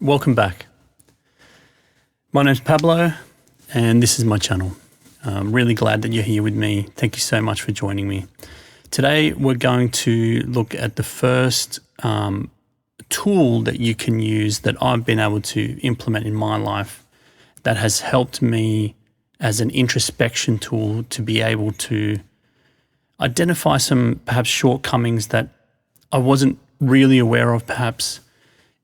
Welcome back. My name's Pablo and this is my channel. I'm really glad that you're here with me. Thank you so much for joining me. Today we're going to look at the first tool that you can use that I've been able to implement in my life that has helped me as an introspection tool to be able to identify some perhaps shortcomings that I wasn't really aware of perhaps,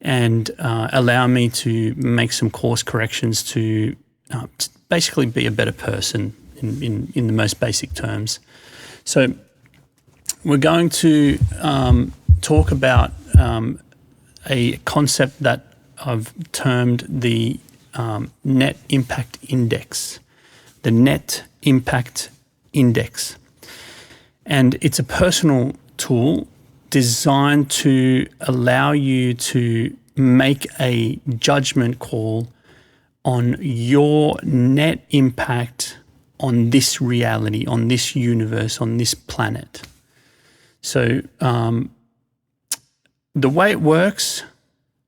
and allow me to make some course corrections to basically be a better person in the most basic terms. So we're going to talk about a concept that I've termed the net impact index. The net impact index. And it's a personal tool designed to allow you to make a judgment call on your net impact on this reality, on this universe, on this planet. So the way it works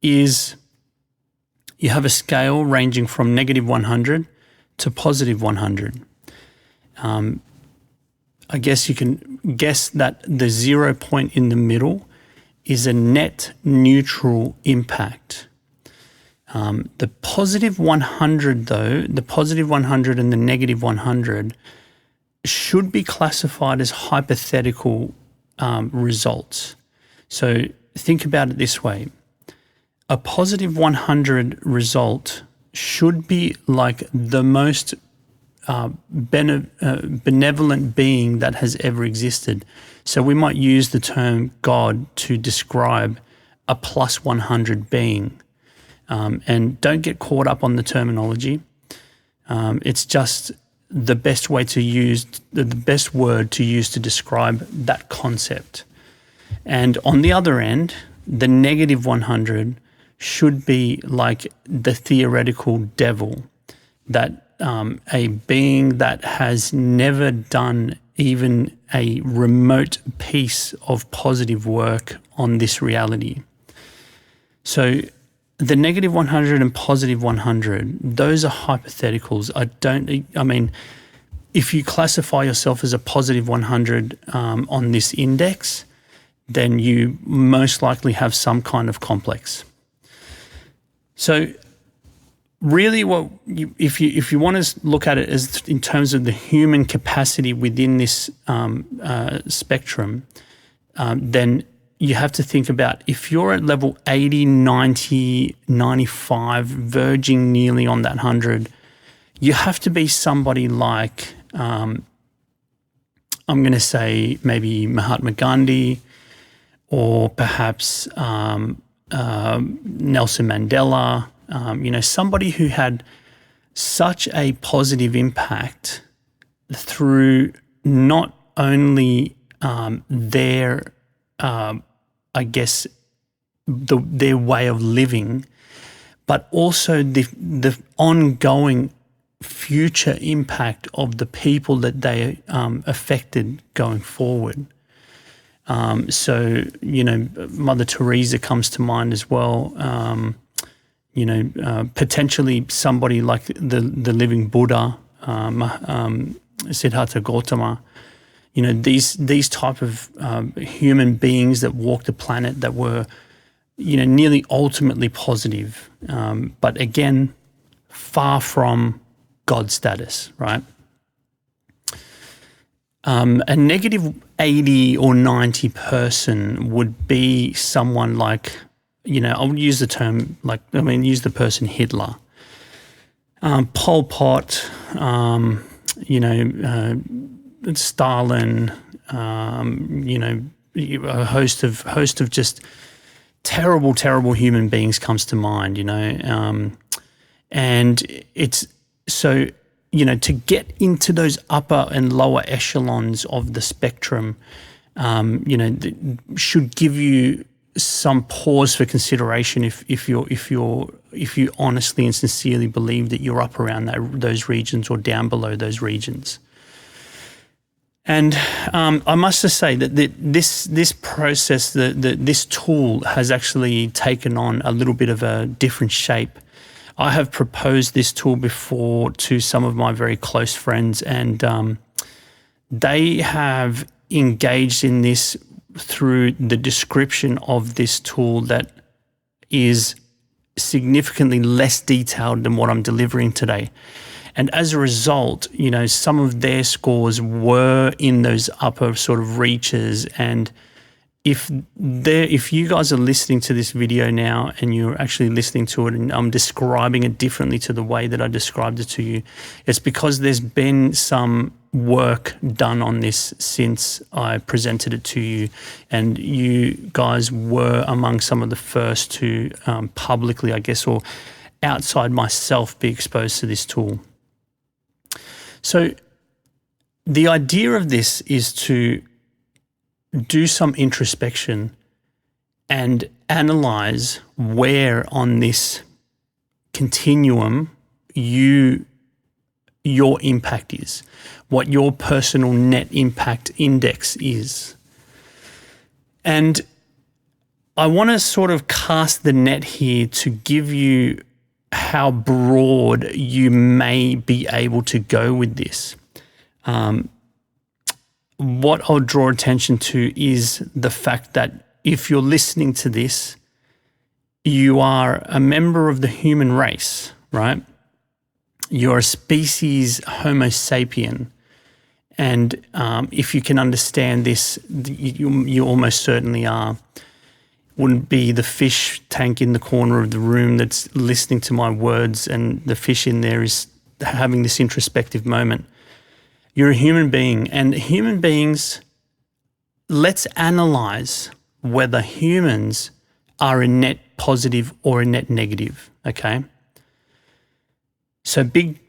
is you have a scale ranging from -100 to +100. I guess you can guess that the 0 point in the middle is a net neutral impact. The +100 though, the +100 and the -100 should be classified as hypothetical results. So think about it this way. A +100 result should be like the most benevolent being that has ever existed. So we might use the term God to describe a +100 being. And don't get caught up on the terminology. It's just the best way to use, the best word to use to describe that concept. And on the other end, the -100 should be like the theoretical devil, that a being that has never done even a remote piece of positive work on this reality. So the -100 and +100, those are hypotheticals. I mean, if you classify yourself as a +100 on this index, then you most likely have some kind of complex. So really, if you want to look at it as in terms of the human capacity within this spectrum, then you have to think about if you're at level 80, 90, 95, verging nearly on that 100, you have to be somebody like, I'm going to say maybe Mahatma Gandhi, or perhaps Nelson Mandela. Somebody who had such a positive impact through not only their way of living, but also the ongoing future impact of the people that they affected going forward. Mother Teresa comes to mind as well. Potentially somebody like the living Buddha, Siddhartha Gautama. These type of human beings that walked the planet that were, nearly ultimately positive, but again, far from God status, right? A -80 or 90 person would be someone like, I would use the term use the person Hitler, Pol Pot, Stalin, a host of just terrible human beings comes to mind, and it's so, to get into those upper and lower echelons of the spectrum, should give you some pause for consideration if you honestly and sincerely believe that you're up around those regions or down below those regions. And I must just say that this process, this tool has actually taken on a little bit of a different shape. I have proposed this tool before to some of my very close friends, and they have engaged in this through the description of this tool that is significantly less detailed than what I'm delivering today. And as a result, some of their scores were in those upper sort of reaches. And if you guys are listening to this video now and you're actually listening to it and I'm describing it differently to the way that I described it to you, it's because there's been some work done on this since I presented it to you. And you guys were among some of the first to publicly, I guess, or outside myself, be exposed to this tool. So the idea of this is to do some introspection and analyze where on this continuum your impact is, what your personal net impact index is. And I want to sort of cast the net here to give you how broad you may be able to go with this. What I'll draw attention to is the fact that if you're listening to this, you are a member of the human race, right? You're a species Homo sapien. And if you can understand this, you almost certainly are. Wouldn't be the fish tank in the corner of the room that's listening to my words and the fish in there is having this introspective moment. You're a human being, and human beings, let's analyze whether humans are a net positive or a net negative, okay? So big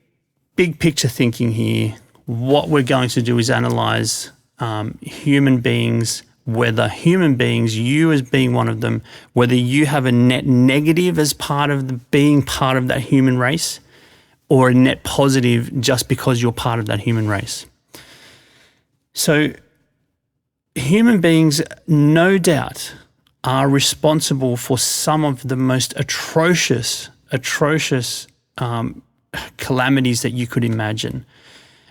picture thinking here. What we're going to do is analyze human beings, whether human beings, you as being one of them, whether you have a net negative as part of being part of that human race, or a net positive just because you're part of that human race. So human beings, no doubt, are responsible for some of the most atrocious calamities that you could imagine.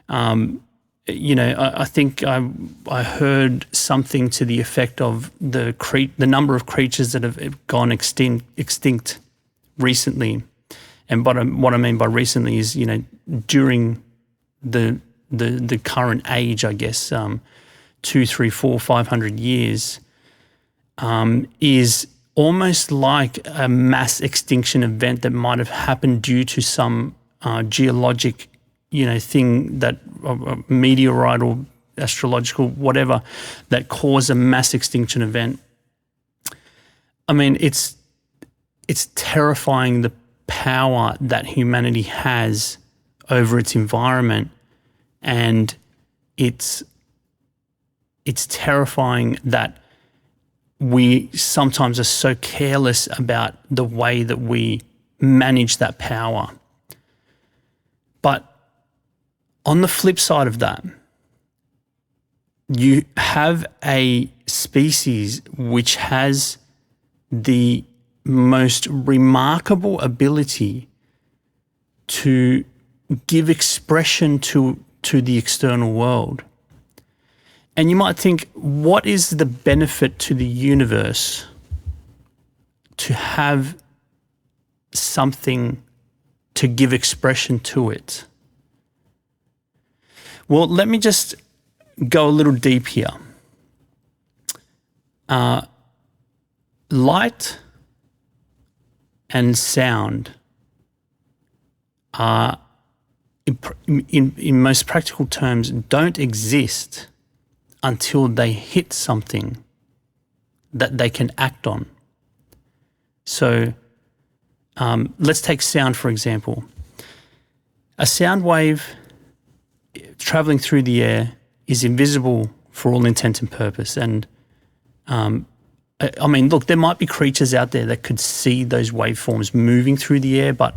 I think I heard something to the effect of the number of creatures that have gone extinct recently. And what I mean by recently is, during the current age, I guess, 200, 300, 400, 500 years, is almost like a mass extinction event that might have happened due to some geologic, thing that a meteorite or astrological whatever that caused a mass extinction event. I mean, it's terrifying the power that humanity has over its environment, and it's terrifying that we sometimes are so careless about the way that we manage that power. But on the flip side of that, you have a species which has the most remarkable ability to give expression to the external world. And you might think, what is the benefit to the universe to have something to give expression to it? Well, let me just go a little deep here. Light and sound are, in most practical terms, don't exist until they hit something that they can act on. So let's take sound, for example. A sound wave traveling through the air is invisible for all intent and purpose. And I mean, look, there might be creatures out there that could see those waveforms moving through the air, but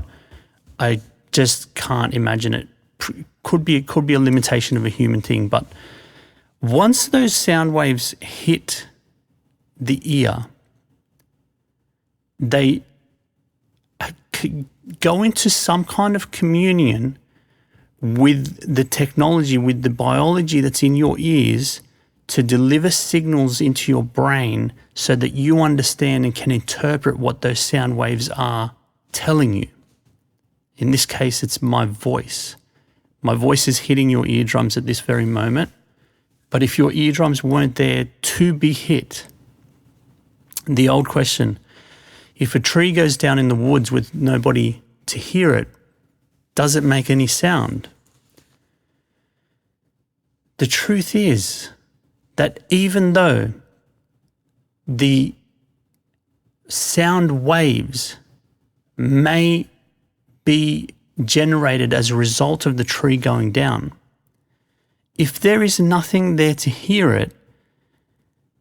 I just can't imagine it. Could be a limitation of a human thing, but Once those sound waves hit the ear, they go into some kind of communion with the technology, with the biology that's in your ears, to deliver signals into your brain so that you understand and can interpret what those sound waves are telling you. In this case, it's my voice. My voice is hitting your eardrums at this very moment. But if your eardrums weren't there to be hit, the old question, if a tree goes down in the woods with nobody to hear it, does it make any sound? The truth is that even though the sound waves may be generated as a result of the tree going down, if there is nothing there to hear it,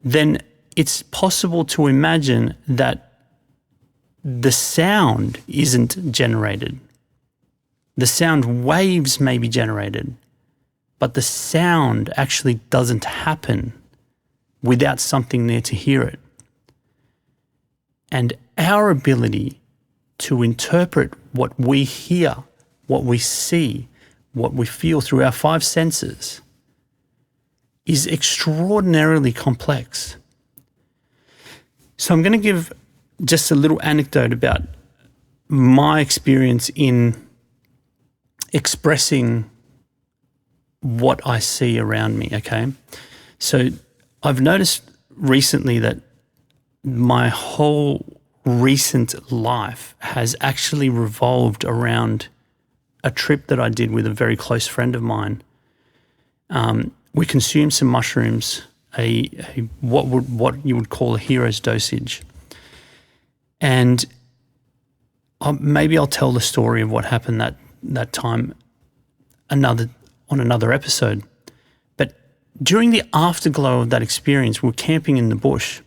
then it's possible to imagine that the sound isn't generated. The sound waves may be generated, but the sound actually doesn't happen without something there to hear it. And our ability to interpret what we hear, what we see, what we feel through our five senses is extraordinarily complex. So I'm going to give just a little anecdote about my experience in expressing what I see around me, okay? So I've noticed recently that my whole recent life has actually revolved around a trip that I did with a very close friend of mine. We consumed some mushrooms, what you would call a hero's dosage. And maybe I'll tell the story of what happened that time on another episode. But during the afterglow of that experience, we were camping in the bush.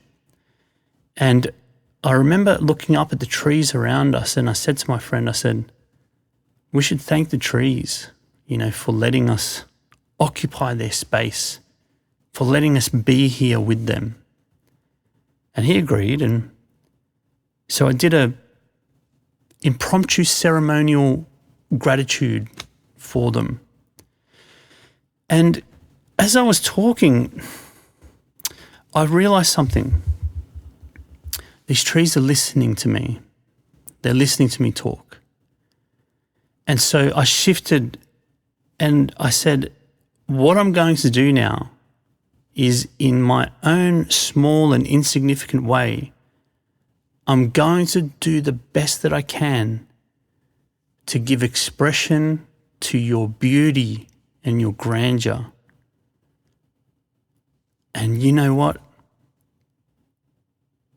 And I remember looking up at the trees around us, and I said to my friend, I said, we should thank the trees, for letting us occupy their space, for letting us be here with them. And he agreed, and so I did a impromptu ceremonial gratitude for them. And as I was talking, I realized something. These trees are listening to me. They're listening to me talk. And so I shifted and I said, what I'm going to do now is, in my own small and insignificant way, I'm going to do the best that I can to give expression to your beauty and your grandeur. And you know what?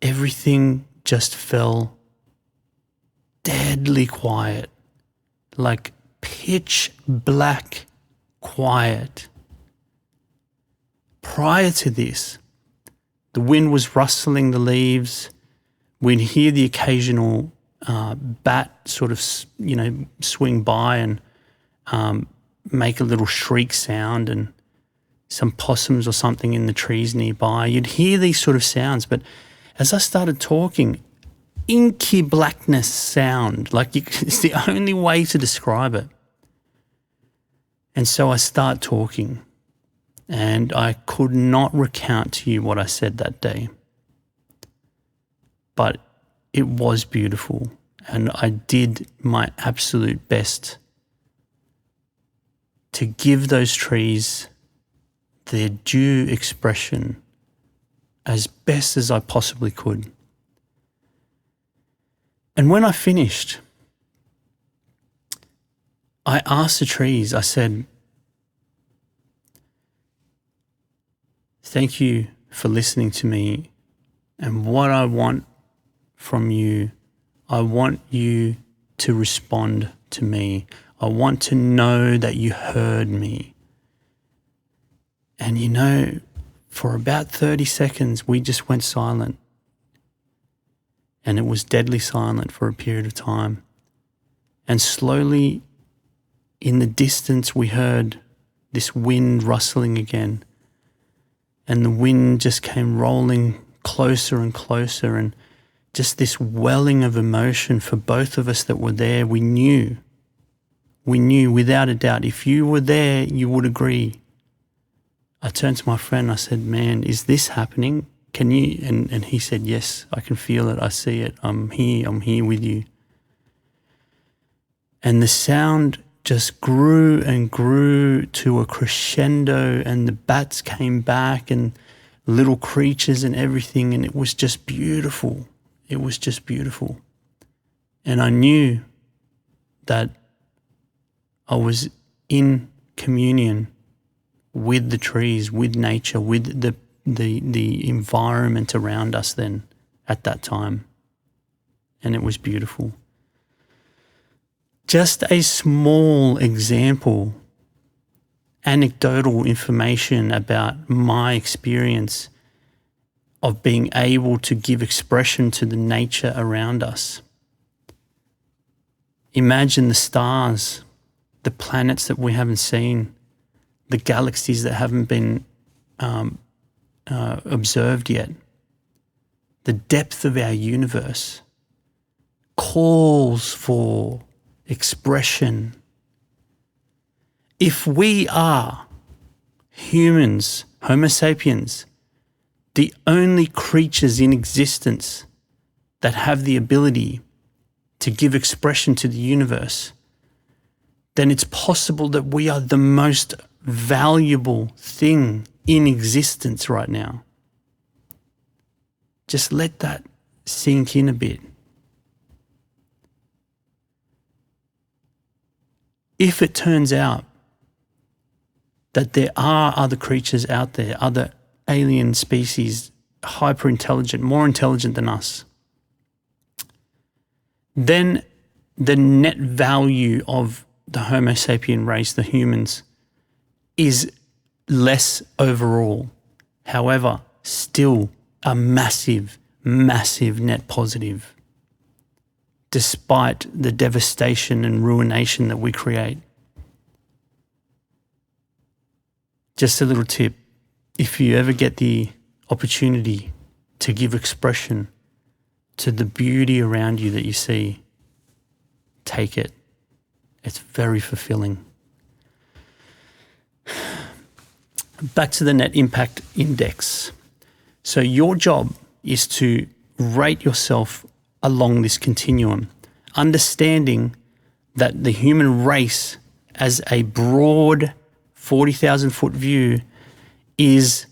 Everything just fell deadly quiet, like pitch black quiet. Prior to this, the wind was rustling the leaves. We'd hear the occasional bat sort of, swing by and make a little shriek sound, and some possums or something in the trees nearby. You'd hear these sort of sounds, but as I started talking, inky blackness sound, it's the only way to describe it. And so I start talking, and I could not recount to you what I said that day. But it was beautiful, and I did my absolute best to give those trees their due expression as best as I possibly could. And when I finished, I asked the trees, I said, thank you for listening to me, and what I want from you, I want you to respond to me. I want to know that you heard me. And for about 30 seconds, we just went silent. And it was deadly silent for a period of time. And slowly, in the distance, we heard this wind rustling again. and the wind just came rolling closer and closer, and just this welling of emotion for both of us that were there. We knew without a doubt, if you were there, you would agree. I turned to my friend, I said, man, is this happening? Can you? And he said, yes, I can feel it. I see it. I'm here with you. And the sound just grew and grew to a crescendo, and the bats came back and little creatures and everything. And it was just beautiful. It was just beautiful. And I knew that I was in communion with the trees, with nature, with the environment around us then at that time. And it was beautiful. Just a small example, anecdotal information about my experience of being able to give expression to the nature around us. Imagine the stars, the planets that we haven't seen, the galaxies that haven't been observed yet. The depth of our universe calls for expression. If we are humans, Homo sapiens, the only creatures in existence that have the ability to give expression to the universe, then it's possible that we are the most valuable thing in existence right now. Just let that sink in a bit. If it turns out that there are other creatures out there, other alien species, hyper intelligent, more intelligent than us, then the net value of the Homo sapien race, the humans, is less overall. However, still a massive, massive net positive, despite the devastation and ruination that we create. Just a little tip, if you ever get the opportunity to give expression to the beauty around you that you see, take it. It's very fulfilling. Back to the net impact index. So your job is to rate yourself along this continuum, understanding that the human race as a broad 40,000 foot view is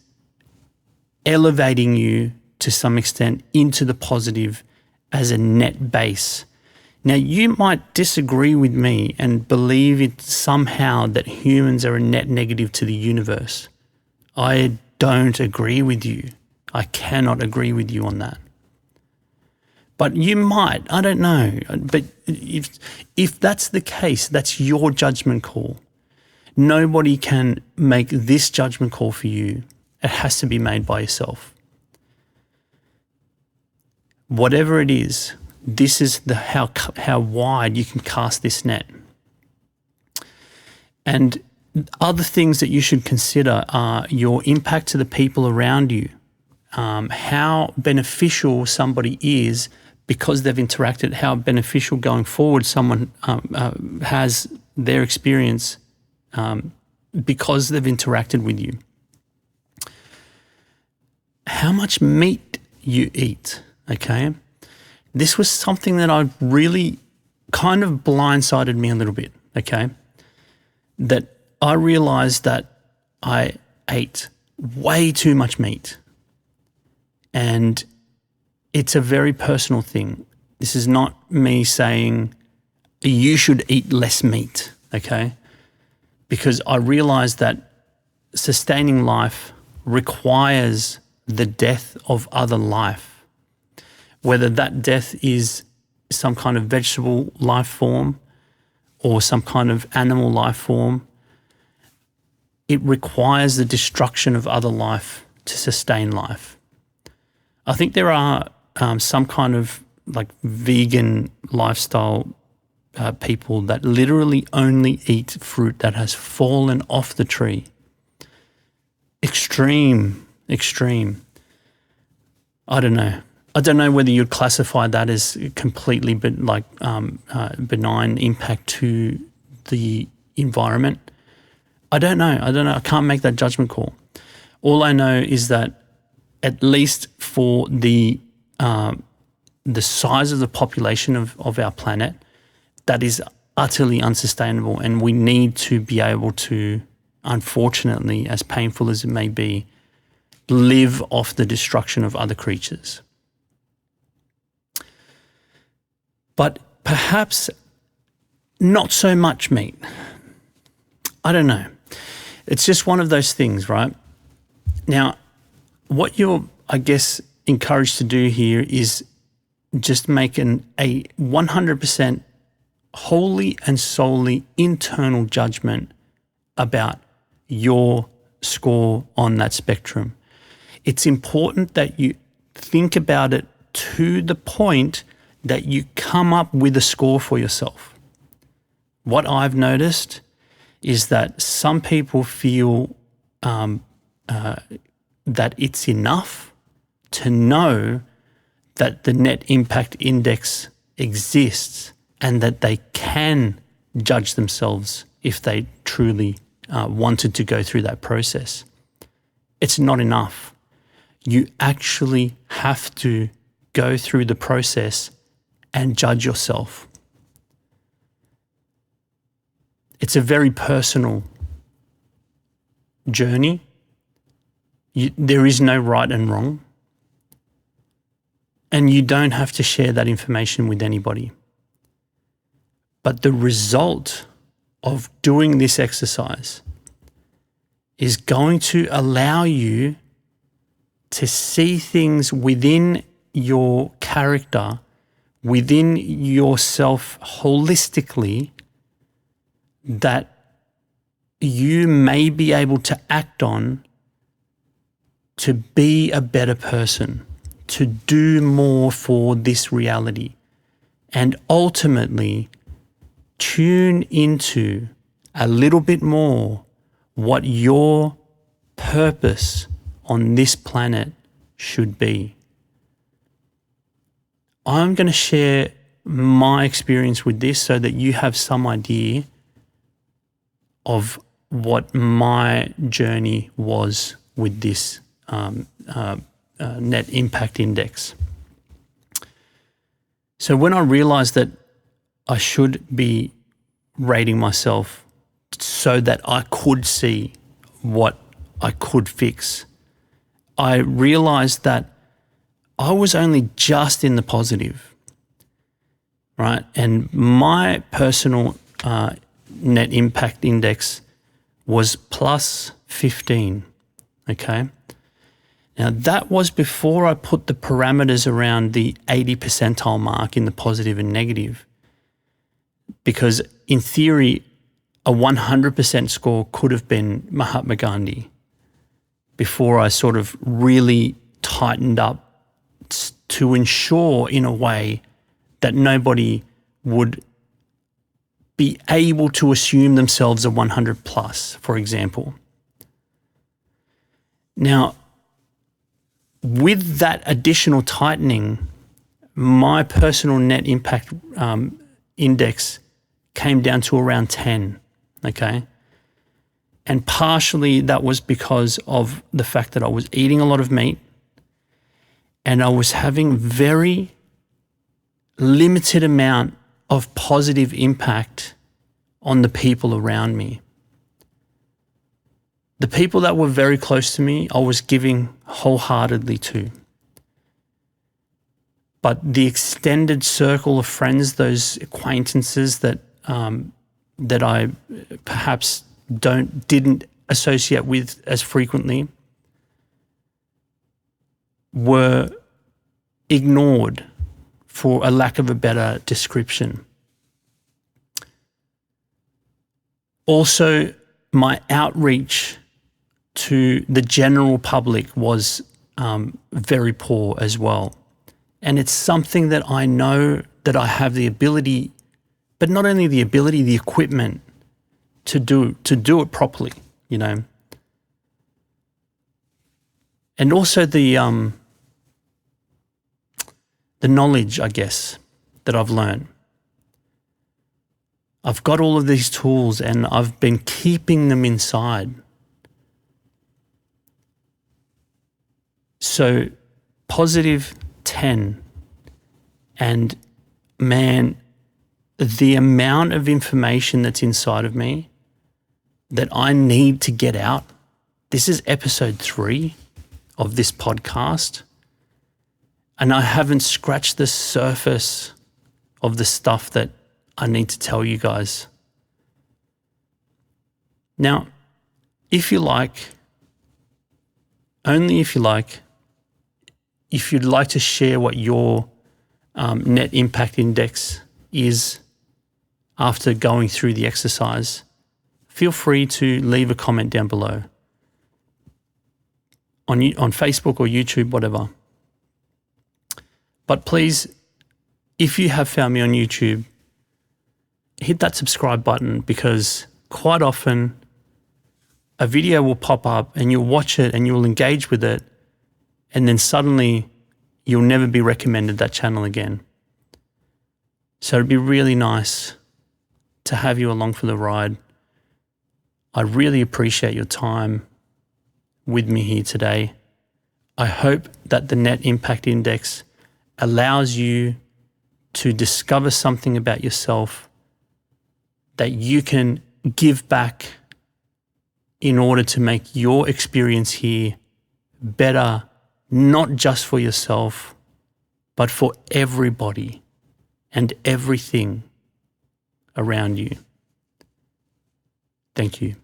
elevating you to some extent into the positive as a net base. Now, you might disagree with me and believe it somehow that humans are a net negative to the universe. I don't agree with you. I cannot agree with you on that. But you might, I don't know. But if that's the case, that's your judgment call. Nobody can make this judgment call for you. It has to be made by yourself. Whatever it is, this is how wide you can cast this net. And other things that you should consider are your impact to the people around you, how beneficial somebody is because they've interacted, how beneficial going forward someone has their experience because they've interacted with you. How much meat you eat, okay? This was something that I really kind of blindsided me a little bit, okay? That I realized that I ate way too much meat. And it's a very personal thing. This is not me saying you should eat less meat, okay? Because I realized that sustaining life requires the death of other life. Whether that death is some kind of vegetable life form or some kind of animal life form, it requires the destruction of other life to sustain life. I think there are some kind of like vegan lifestyle people that literally only eat fruit that has fallen off the tree. Extreme extreme. I don't know. I don't know whether you'd classify that as completely benign impact to the environment. I don't know. I can't make that judgment call. All I know is that at least for the size of the population of our planet, that is utterly unsustainable, and we need to be able to, unfortunately, as painful as it may be, live off the destruction of other creatures. But perhaps not so much meat. I don't know. It's just one of those things, right? Now, what you're, I guess, encouraged to do here is just make a 100% wholly and solely internal judgment about your score on that spectrum. It's important that you think about it to the point that you come up with a score for yourself. What I've noticed is that some people feel that it's enough to know that the net impact index exists and that they can judge themselves if they truly wanted to go through that process. It's not enough. You actually have to go through the process and judge yourself. It's a very personal journey. There is no right and wrong. And you don't have to share that information with anybody. But the result of doing this exercise is going to allow you to see things within your character, within yourself holistically, that you may be able to act on to be a better person, to do more for this reality, and ultimately tune into a little bit more what your purpose on this planet should be. I'm going to share my experience with this so that you have some idea of what my journey was with this net impact index. So when I realized that I should be rating myself so that I could see what I could fix, I realized that I was only just in the positive, right? And my personal net impact index was plus 15, okay? Now, that was before I put the parameters around the 80 percentile mark in the positive and negative, because in theory, a 100% score could have been Mahatma Gandhi before I sort of really tightened up to ensure in a way that nobody would be able to assume themselves a 100 plus, for example. Now, with that additional tightening, my personal net impact index came down to around 10, okay? And partially that was because of the fact that I was eating a lot of meat and I was having very limited amount of positive impact on the people around me. The people that were very close to me, I was giving wholeheartedly to. But the extended circle of friends, those acquaintances that I perhaps didn't associate with as frequently, were ignored, for a lack of a better description. Also, my outreach to the general public was very poor as well. And it's something that I know that I have the ability, but not only the ability, the equipment to do it properly, you know. And also the knowledge, I guess, that I've learned. I've got all of these tools and I've been keeping them inside. So positive 10, and man, the amount of information that's inside of me that I need to get out. This is episode 3 of this podcast, and I haven't scratched the surface of the stuff that I need to tell you guys. Now, if you like, only if you like, if you'd like to share what your net impact index is after going through the exercise, feel free to leave a comment down below on Facebook or YouTube, whatever. But please, if you have found me on YouTube, hit that subscribe button, because quite often a video will pop up and you'll watch it and you'll engage with it, and then suddenly you'll never be recommended that channel again. So it'd be really nice to have you along for the ride. I really appreciate your time with me here today. I hope that the net impact index allows you to discover something about yourself that you can give back in order to make your experience here better, not just for yourself, but for everybody and everything around you. Thank you.